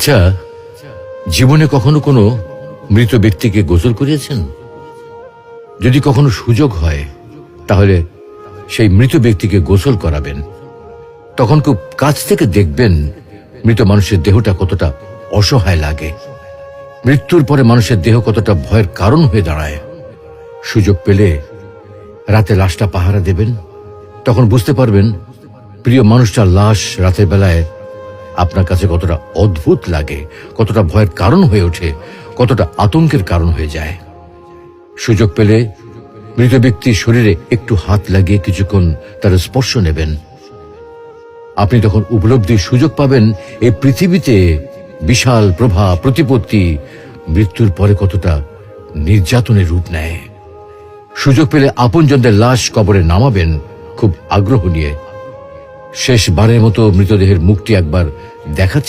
আচ্ছা, জীবনে কখনো কোনো মৃত ব্যক্তিকে গোসল করিয়েছেন? যদি কখনো সুযোগ হয় তাহলে সেই মৃত ব্যক্তিকে গোসল করাবেন। তখন খুব কাছ থেকে দেখবেন মৃত মানুষের দেহটা কতটা অসহায় লাগে, মৃত্যুর পরে মানুষের দেহ কতটা ভয়ের কারণ হয়ে দাঁড়ায়। সুযোগ পেলে রাতে লাশটা পাহারা দেবেন, তখন বুঝতে পারবেন প্রিয় মানুষটার লাশ রাতের বেলায় আপনার কাছে কতটা অদ্ভুত লাগে, কতটা ভয়ের কারণ হয়ে ওঠে, কতটা আতঙ্কের কারণ হয়ে যায়। সুযোগ পেলে মৃত ব্যক্তির শরীরে একটু হাত লাগিয়ে কিছুক্ষণ তার স্পর্শ নেবেন। আপনি তখন উপলব্ধির সুযোগ পাবেন এই পৃথিবীতে বিশাল প্রভাব প্রতিপত্তি মৃত্যুর পরে কতটা নির্যাতনের রূপ নেয়। সুযোগ পেলে আপনজনদের লাশ কবরে নামাবেন খুব আগ্রহ নিয়ে। শেষবারের মতো মৃতদেহের মুখটি একবার দেখার